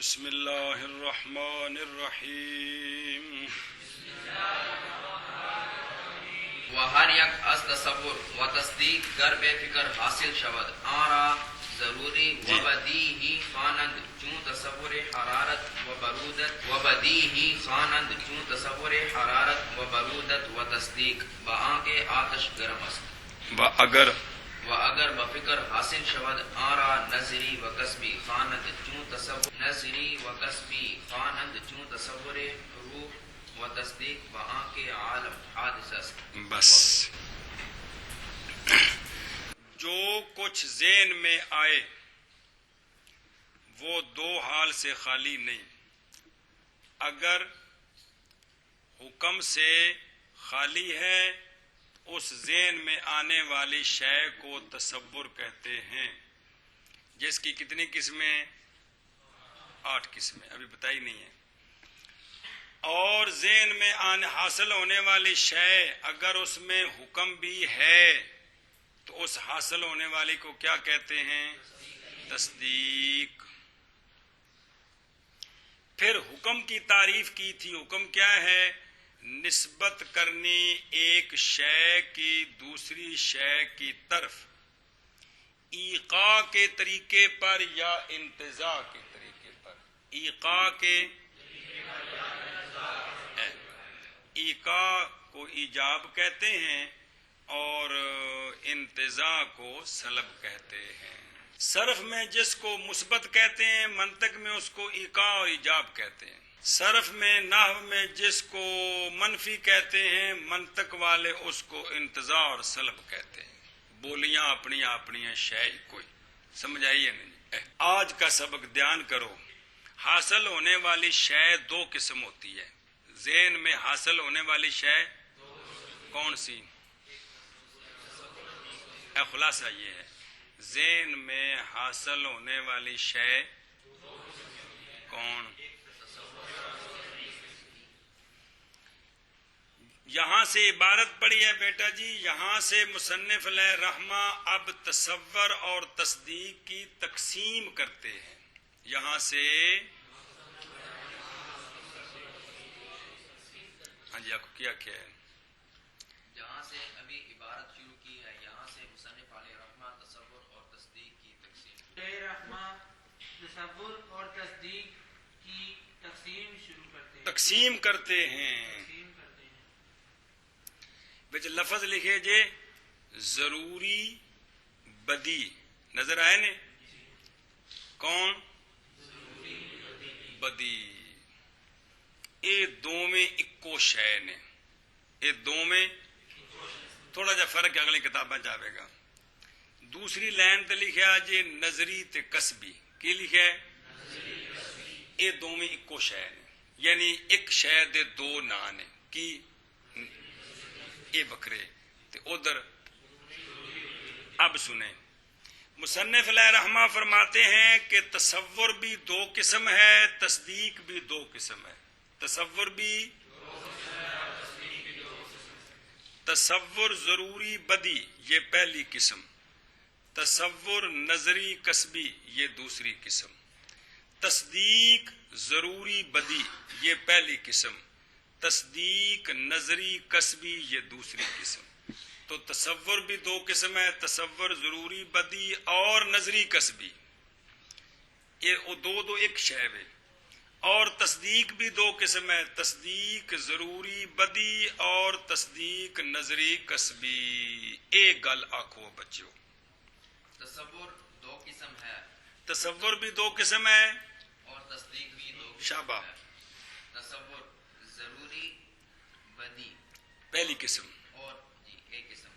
بسم اللہ الرحمن الرحیم و ہر یک از تصور و تصدیق گر بے فکر حاصل شود آرا ضروری و بدیہی خوانند چون تصور حرارت و برودت و بدیہی خوانند چون تصور حرارت و برودت و تصدیق با آنکہ آتش گرم است و اگر بفکر حاصل شود آرا نظری و کسبی خوانند چون تصور نظری و کسبی خوانند چون تصور روح و تصدیق با آنکہ عالم حادث است. بس جو کچھ ذہن میں آئے وہ دو حال سے خالی نہیں. اگر حکم سے خالی ہے اس ذہن میں آنے والی شے کو تصور کہتے ہیں، جس کی کتنی قسمیں؟ 8 قسمیں ابھی بتائی نہیں ہیں. اور ذہن میں حاصل ہونے والی شے اگر اس میں حکم بھی ہے تو اس حاصل ہونے والی کو کیا کہتے ہیں؟ تصدیق. پھر حکم کی تعریف کی تھی. حکم کیا ہے؟ نسبت کرنی ایک شے کی دوسری شے کی طرف ایقاع کے طریقے پر یا انتزاع کے طریقے پر. ایقاع کو ایجاب کہتے ہیں اور انتزاع کو سلب کہتے ہیں. صرف میں جس کو مثبت کہتے ہیں منطق میں اس کو ایقاع اور ایجاب کہتے ہیں. صرف میں نحو میں جس کو منفی کہتے ہیں منطق والے اس کو انتزاع اور سلب کہتے ہیں. بولیاں اپنی شے کوئی سمجھ آئیے نہیں. آج کا سبق دھیان کرو. حاصل ہونے والی شے 2 قسم ہوتی ہے. ذہن میں حاصل ہونے والی شے کون سی؟ خلاصہ یہ ہے ذہن میں حاصل ہونے والی شے کون؟ یہاں سے عبارت پڑھی ہے بیٹا جی. یہاں سے مصنف علیہ رحمہ اب تصور اور تصدیق کی تقسیم کرتے ہیں. یہاں سے ہاں جی آپ کو کیا ہے؟ جہاں سے ابھی عبارت شروع کی ہے یہاں سے مصنف علیہ رحمہ تصور اور تصدیق کی تقسیم رحمہ تصور اور تصدیق کی تقسیم کرتے ہیں. بچ لفظ لکھے جے ضروری بدی نظر آئے نے؟ کون؟ بدی. اے دو میں اکو شے نے. اے دو میں تھوڑا جا فرق اگلی کتابیں جاوے گا. دوسری لائن تے لکھیا جے نظری تے کسبی. کی لکھے؟ اے دو میں اکو شے نے یعنی ایک شے دے 2 نا نے. کی اے بکرے تے ادھر. اب سنیں مصنف علیہ رحمہ فرماتے ہیں کہ تصور بھی 2 قسم ہے تصدیق بھی 2 قسم ہے. تصور بھی تصور ضروری بدی یہ پہلی قسم. تصور نظری کسبی یہ دوسری قسم. تصدیق ضروری بدی یہ پہلی قسم. تصدیق نظری کسبی یہ دوسری قسم. تو تصور بھی 2 قسم ہے تصور ضروری بدی اور نظری کسبی. یہ دو ایک شے ہے. اور تصدیق بھی 2 قسم ہے تصدیق ضروری بدی اور تصدیق نظری کسبی. ایک گل آکھو بچوں. تصور 2 قسم ہے. تصور بھی 2 قسم ہے اور تصدیق بھی 2 قسم شابہ. ہے. تصور ضروری بدی پہلی قسم اور ایک قسم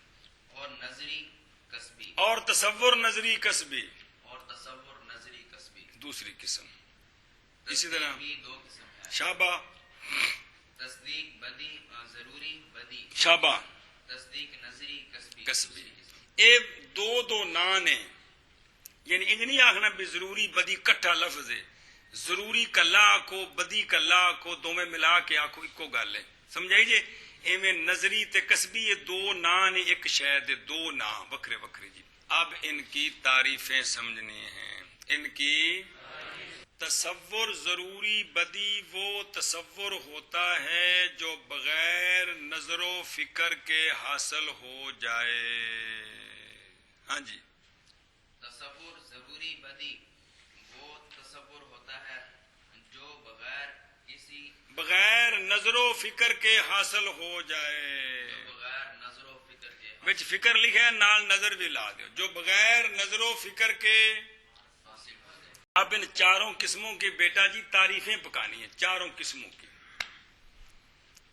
اور نظری کسبی اور تصور نظری کسبی اور تصور نظری کسبی دوسری قسم. اسی طرح بھی 2 قسم ہے. شابہ. تصدیق بدی ضروری بدی شابہ. تصدیق نظری کسبی. اے دو نا نے یعنی انج نہیں آخنا بھی ضروری بدی کٹھا لفظ ہے. ضروری کا لا آکھو بدی کا لا آکھو دو میں ملا کے آکھو اکو گل ہے. سمجھائی جے ایویں نظری تے کسبی یہ 2 نا نے ایک شے دے 2 نا وکھرے وکھرے جی. اب ان کی تعریفیں سمجھنی ہیں. ان کی تصور ضروری بدی وہ تصور ہوتا ہے جو بغیر نظر و فکر کے حاصل ہو جائے. ہاں جی. تصور ضروری بدی وہ تصور ہوتا ہے جو بغیر نظر و فکر کے حاصل ہو جائے. بغیر نظر و فکر کے وچ فکر لکھا ہے نال نظر بھی لا دیو. جو بغیر نظر و فکر کے. حاصل ہو جائے. اب ان چاروں قسموں کی بیٹا جی تعریفیں پکانی ہیں. چاروں قسموں کی.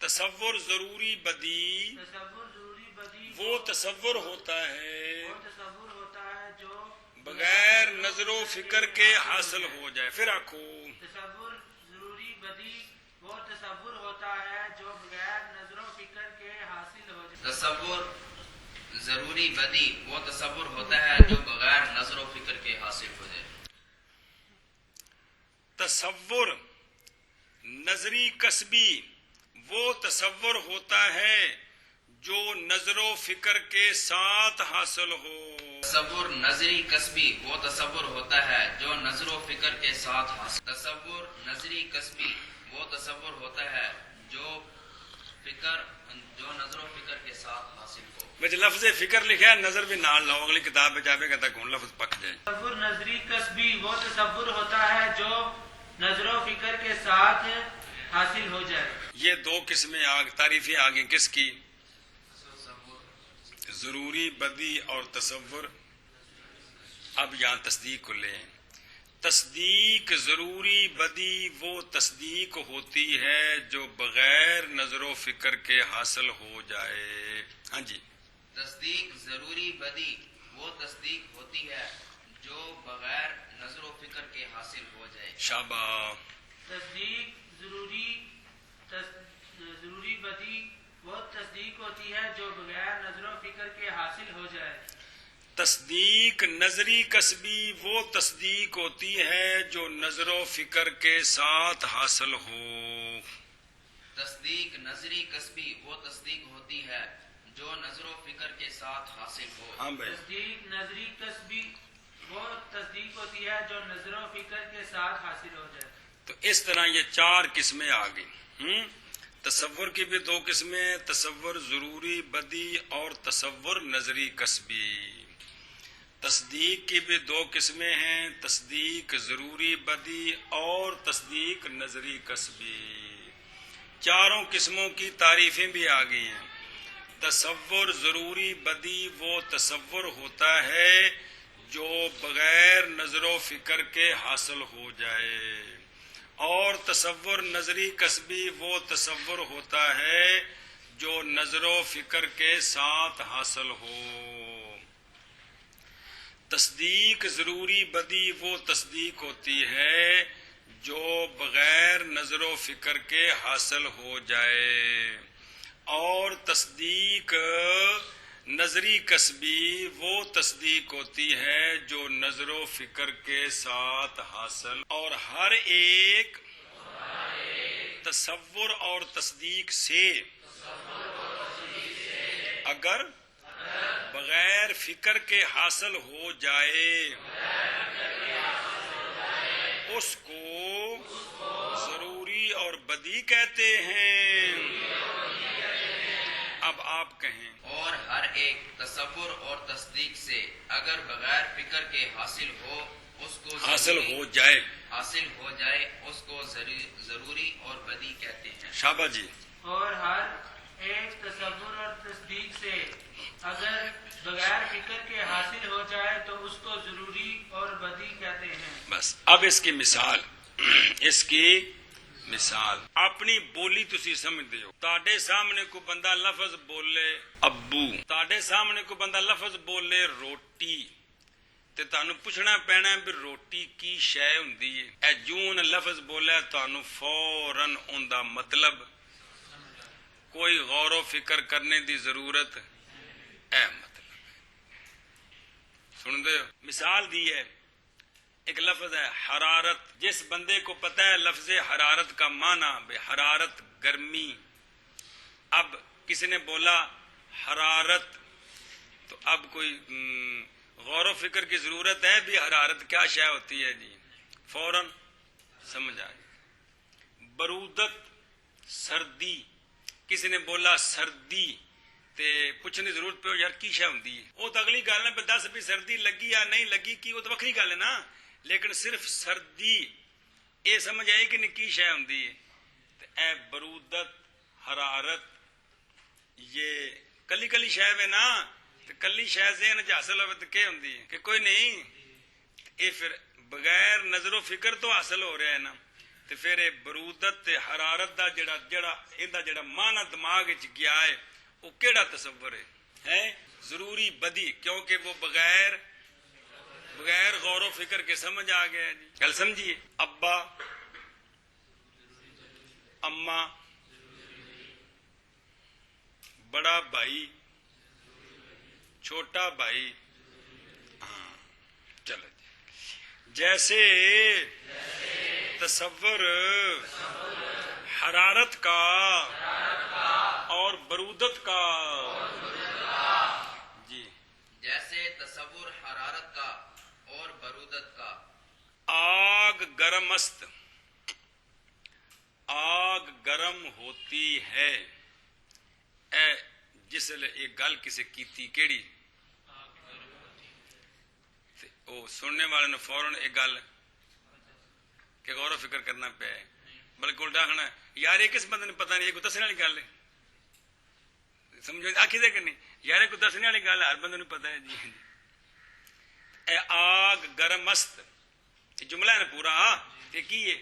تصور ضروری بدی تصور ضروری بدی وہ تصور ہوتا ہے وہ تصور ہوتا ہے جو بغیر نظر و فکر کے حاصل ہو جائے. پھر آخو. تصور ضروری بدی وہ تصور ہوتا ہے جو بغیر نظر و فکر کے حاصل ہو جائے. تصور ضروری بدی وہ تصور ہوتا ہے جو بغیر نظر و فکر کے حاصل ہو جائے. تصور نظری کسبی وہ تصور ہوتا ہے جو نظر و فکر کے ساتھ حاصل ہو. تصور نظری کسبی وہ تصور ہوتا ہے جو نظر و فکر کے ساتھ حاصل. تصور نظری کسبی وہ تصور ہوتا ہے جو نظر و فکر کے ساتھ حاصل ہو. مجھے لفظ فکر لکھا ہے نظر بھی نال لاؤ. اگلی کتاب میں جاوے گا تک لفظ پک جائے. تصور نظری کسبی وہ تصور ہوتا ہے جو نظر و فکر کے ساتھ حاصل ہو جائے. یہ دو قسمیں تعریفیں آگے کس کی؟ ضروری بدی اور تصور. اب یہاں تصدیق کو لیں. تصدیق ضروری بدی وہ تصدیق ہوتی ہے جو بغیر نظر و فکر کے حاصل ہو جائے. ہاں جی. تصدیق ضروری بدی وہ تصدیق ہوتی ہے جو بغیر نظر و فکر کے حاصل ہو جائے. شاباش. تصدیق ضروری بدی وہ تصدیق ہوتی ہے جو بغیر نظر و فکر کے حاصل ہو جائے. تصدیق نظری کسبی وہ تصدیق ہوتی ہے جو نظر و فکر کے ساتھ حاصل ہو. تصدیق نظری کسبی وہ تصدیق ہوتی ہے جو نظر و فکر کے ساتھ حاصل ہو. ہاں بھائی. تصدیق نظری کسبی وہ تصدیق ہوتی ہے جو نظر و فکر کے ساتھ حاصل ہو جائے. تو اس طرح یہ چار قسمیں آ گئی. تصور کی بھی دو قسمیں، تصور ضروری بدی اور تصور نظری کسبی. تصدیق کی بھی دو قسمیں ہیں، تصدیق ضروری بدی اور تصدیق نظری کسبی. چاروں قسموں کی تعریفیں بھی آ گئی ہیں. تصور ضروری بدی وہ تصور ہوتا ہے جو بغیر نظر و فکر کے حاصل ہو جائے، اور تصور نظری کسبی وہ تصور ہوتا ہے جو نظر و فکر کے ساتھ حاصل ہو. تصدیق ضروری بدی وہ تصدیق ہوتی ہے جو بغیر نظر و فکر کے حاصل ہو جائے، اور تصدیق نظری کسبی وہ تصدیق ہوتی ہے جو نظر و فکر کے ساتھ حاصل. اور ہر ایک تصور اور تصدیق سے اگر بغیر فکر کے حاصل ہو جائے اس کو ضروری اور بدی کہتے ہیں. اب آپ کہیں. اور ہر ایک تصور اور تصدیق سے اگر بغیر فکر کے حاصل ہو اس کو حاصل ہو جائے اس کو ضروری اور بدی کہتے ہیں. شاباش جی. اور ہر ایک تصور اور تصدیق سے اگر بغیر فکر کے حاصل ہو جائے تو اس کو ضروری اور بدی کہتے ہیں. بس اب اس کی مثال اپنی بولی تسی سمجھتے ہو. تاڈے سامنے کو بندہ لفظ بولے ابو، تاڈے سامنے کو بندہ لفظ بولے روٹی، تے تانوں پوچھنا پینا بھی روٹی کی شے ہوندی ہے. اے جون لفظ بولا تانوں فوراً اوندا مطلب کوئی غور و فکر کرنے دی ضرورت اے مطلب سن دے. مثال دی ہے، ایک لفظ ہے حرارت. جس بندے کو پتہ ہے لفظ حرارت کا معنی بے حرارت گرمی، اب کسی نے بولا حرارت تو اب کوئی غور و فکر کی ضرورت ہے بھی حرارت کیا شے ہوتی ہے جی، فوراً سمجھ آ گئی. برودت سردی. کسی نے بولا سردی تے پوچھنے کی ضرورت پہ یار کی شے ہوندی ہے؟ وہ تو اگلی گل ہے دس بھی سردی لگی یا نہیں لگی کی وہ تو وکری گل ہے نا. لیکن صرف سردی یہ سمجھ آئی کہ نہیں کی شے ہوندی ہے. اے برودت حرارت یہ کلی کلی شے ہے نا. کلی شے ذہن چ حاصل ہوئے تو کیا ہوندی ہے کہ کوئی نہیں. یہ پھر بغیر نظر و فکر تو حاصل ہو رہا ہے نا. تو پھر یہ برودت تے حرارت دا جڑا معنی دماغ وچ گیا ہے وہ کیڑا تصور ہے ضروری بدی. کیونکہ وہ بغیر غور و فکر کے سمجھ آ گیا جی. گل سمجھیے. ابا اما بڑا بھائی چھوٹا بھائی. ہاں چلو جی. جیسے تصور حرارت کا اور برودت کا. جی جیسے تصور حرارت کا اور برودت کا. آگ گرم است. آگ گرم ہوتی ہے. اے جس لئے ایک گل کسے کیتی کیڑی وہ سننے والے نے فوراً ایک گل کہ غور و فکر کرنا پیا ہے. بلکہ الٹا کھنا یار یہ کس بندے نے پتہ نہیں یہ کوئی دسنے والی گل ہے. سمجھو آخی دے کہ نہیں یار یہ کوئی دسنے والی گل ہے ہر بندے نے پتہ ہے جی. اے آگ گرم است یہ جملہ ہے نا پورا. یہ کی ہے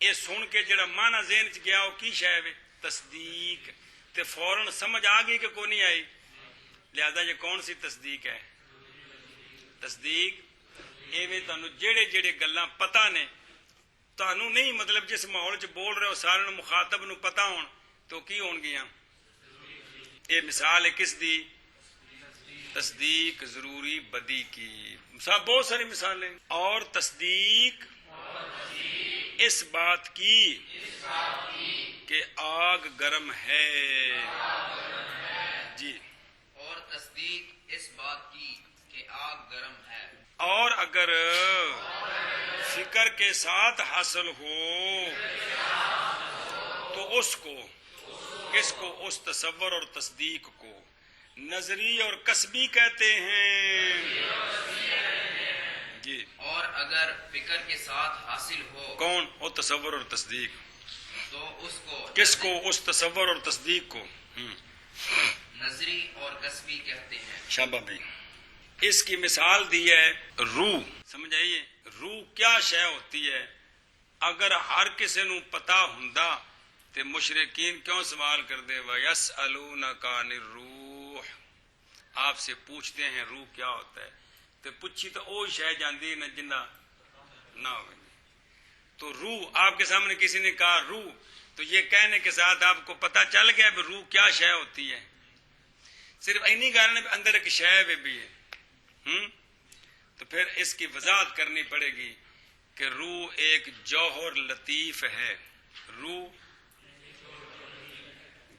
یہ سن کے جڑا معنی ذہن چ گیا وہ کی شے ہے تصدیق. تے فوراً سمجھ آ گئی کہ کوئی نہیں آئی. لہذا یہ کون سی تصدیق ہے؟ تصدیق ایویں تانوں جڑے جڑے گلاں پتہ نے تانوں نہیں مطلب جس ماحول چ بول رہے ہو سارے مخاطب نو پتہ ہون تو کی ہون گیاں. یہ مثال ہے کس دی؟ تصدیق ضروری بدی کی. بہت ساری مثالیں. اور تصدیق اس بات کی کہ آگ گرم ہے. جی. اور تصدیق اس بات کی کہ آگ گرم ہے. اور اگر فکر کے ساتھ حاصل ہو تو اس کو کس کو؟ اس تصور اور تصدیق کو نظری اور کسبی کہتے ہیں. جی. اور اگر فکر کے ساتھ حاصل ہو کون؟ وہ تصور اور تصدیق. تو اس کو کس کو؟ اس تصور اور تصدیق کو نظری اور کسبی کہتے ہیں. شاباش بھائی. اس کی مثال دی ہے روح. سمجھ آئیے روح کیا شے ہوتی ہے؟ اگر ہر کسی نو پتا ہوندا تے مشرکین کیوں سوال کر دے وَيَسْأَلُونَكَ عَنِ الرُّوحِ. آپ سے پوچھتے ہیں روح کیا ہوتا ہے تے پوچھی تو وہ شے جاندی نہ جنہ نہ ہوئے. تو روح آپ کے سامنے کسی نے کہا روح تو یہ کہنے کے ساتھ آپ کو پتہ چل گیا کہ روح کیا شے ہوتی ہے. صرف اینی گل نہیں اندر ایک شے بھی ہے. تو پھر اس کی وضاحت کرنی پڑے گی کہ روح ایک جوہر لطیف ہے. روح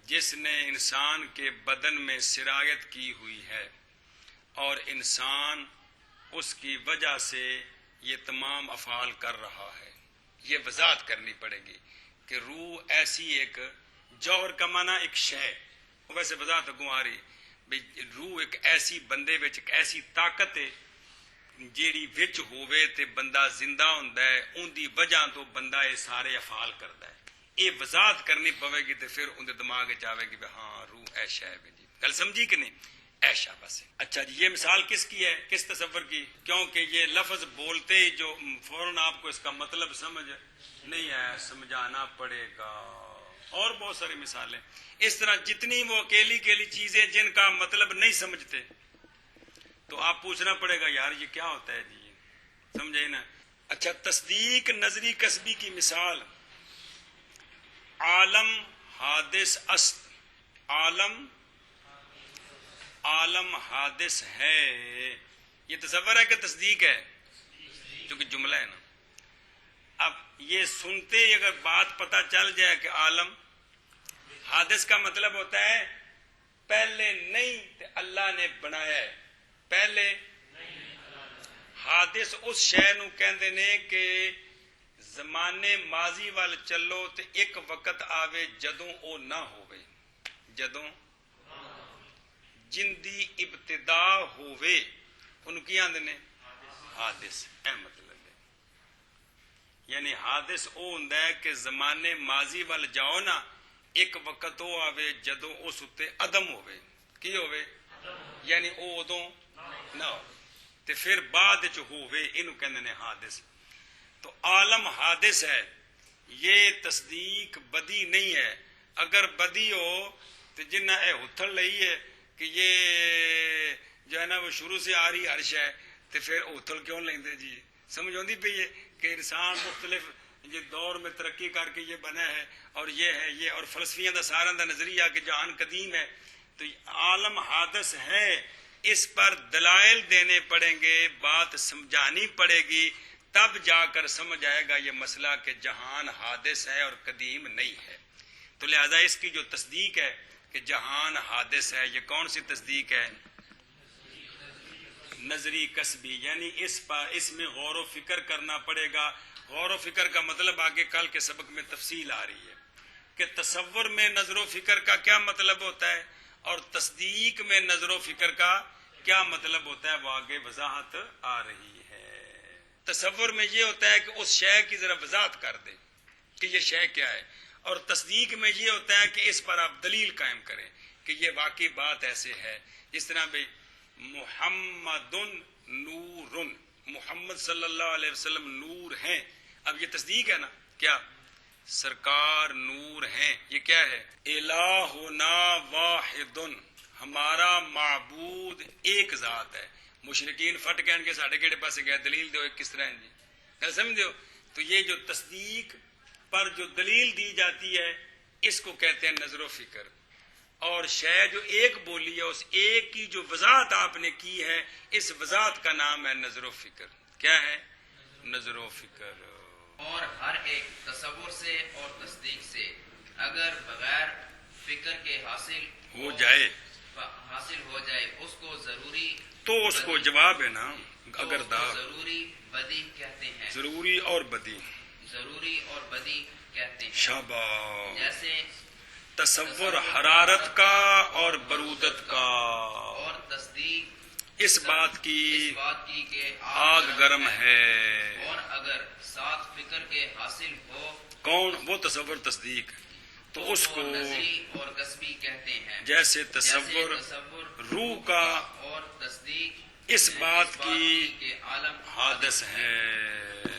جس نے انسان کے بدن میں سرایت کی ہوئی ہے اور انسان اس کی وجہ سے یہ تمام افعال کر رہا ہے. یہ وضاحت کرنی پڑے گی کہ روح ایسی ایک جوہر کا معنی ایک شے. ویسے وضاحت اگوں آ رہی بھی روح ایک ایسی بندے وچ ایک ایسی طاقت ہے جیڑی وچ ہووے تے بندہ زندہ ہوندا ہے. ان دی وجہ تو بندہ یہ سارے افعال کردا ہے. یہ وضاحت کرنی پوے گی تے پھر ان دے دماغ وچ آوے گی ہاں روح ایشا ہے. جی گل سمجھی کہ نہیں؟ ایشا بس. اچھا جی یہ مثال کس کی ہے؟ کس تصور کی؟ کیونکہ یہ لفظ بولتے ہی جو فوراً آپ کو اس کا مطلب سمجھ نہیں ہے سمجھانا پڑے گا. اور بہت ساری مثالیں اس طرح جتنی وہ اکیلی اکیلی چیزیں جن کا مطلب نہیں سمجھتے تو آپ پوچھنا پڑے گا یار یہ کیا ہوتا ہے جی. سمجھے نا؟ اچھا تصدیق نظری کسبی کی مثال عالم حادث است. عالم حادث ہے. یہ تصور ہے کہ تصدیق ہے؟ کیونکہ جملہ ہے نا. اب یہ سنتے ہی اگر بات پتہ چل جائے کہ عالم حادث کا مطلب ہوتا ہے پہلے نہیں تے اللہ نے بنایا ہے. پہلے حادث اس شے نو کہندے نے کہ زمانے ماضی وال چلو تے ایک وقت آوے جدوں او نہ ہووے، جدوں جن دی ابتدا ہووے انہوں کی آندے نے حادث، اے مطلب ہے یعنی حادث او ہوندا ہے کہ زمانے ماضی وال جاؤ نا ایک وقت او آوے جدوں اس اتے عدم ہووے، کی ہووے یعنی او ادوں نہ ہو تے پھر بعد چ ہووے، انہوں کہندے نے حادث۔ تو عالم حادث ہے، یہ تصدیق بدی نہیں ہے۔ اگر بدی ہو تو جنہ اے ہتھڑ لئی ہے کہ یہ جو ہے نا وہ شروع سے آ رہی عرش ہے تو پھر ہتھڑ کیوں لیندے جی؟ سمجھ آندی پئی ہے کہ انسان مختلف یہ دور میں ترقی کر کے یہ بنا ہے اور یہ ہے یہ، اور فلسفیاں دا سارا دا نظریہ کہ جہان قدیم ہے، تو عالم حادث ہے، اس پر دلائل دینے پڑیں گے، بات سمجھانی پڑے گی، تب جا کر سمجھ آئے گا یہ مسئلہ کہ جہان حادث ہے اور قدیم نہیں ہے۔ تو لہذا اس کی جو تصدیق ہے کہ جہان حادث ہے، یہ کون سی تصدیق ہے؟ نظری کسبی، یعنی اس میں غور و فکر کرنا پڑے گا۔ غور و فکر کا مطلب آگے کل کے سبق میں تفصیل آ رہی ہے کہ تصور میں نظر و فکر کا کیا مطلب ہوتا ہے اور تصدیق میں نظر و فکر کا کیا مطلب ہوتا ہے، وہ آگے وضاحت آ رہی ہے۔ تصور میں یہ ہوتا ہے کہ اس شے کی ذرا وضاحت کر دیں کہ یہ شے کیا ہے، اور تصدیق میں یہ ہوتا ہے کہ اس پر آپ دلیل قائم کریں کہ یہ واقعی بات ایسے ہے۔ جس طرح بھئی محمد نور، محمد صلی اللہ علیہ وسلم نور ہیں، اب یہ تصدیق ہے نا، کیا سرکار نور ہیں، یہ کیا ہے؟ الہنا واحد، ہمارا معبود ایک ذات ہے۔ مشرکین فٹ کہن کے ساڑھے کیڑے پاسے گئے دلیل دیو، کس طرح ہیں جی، گل سمجھ دیو؟ تو یہ جو تصدیق پر جو دلیل دی جاتی ہے اس کو کہتے ہیں نظر و فکر، اور شے جو ایک بولی ہے اس ایک کی جو وضاحت آپ نے کی ہے اس وضاحت کا نام ہے نظر و فکر۔ کیا ہے؟ نظر و فکر۔ اور ہر ایک تصور سے اور تصدیق سے اگر بغیر فکر کے حاصل ہو جائے اس کو ضروری، تو اس کو جواب ہے نا اگر دا ضروری بدی کہتے ہیں، ضروری اور بدی، ضروری اور بدی کہتے ہیں۔ شاباش۔ جیسے تصور حرارت کا اور برودت کا، اور تصدیق اس بات کی کہ آگ گرم ہے، اور اگر ساتھ فکر کے حاصل ہو کون وہ تصور تصدیق، تو اس کو نظری اور کسبی کہتے ہیں۔ جیسے تصور روح کا اور تصدیق اس بات کی کہ عالم حادث ہے۔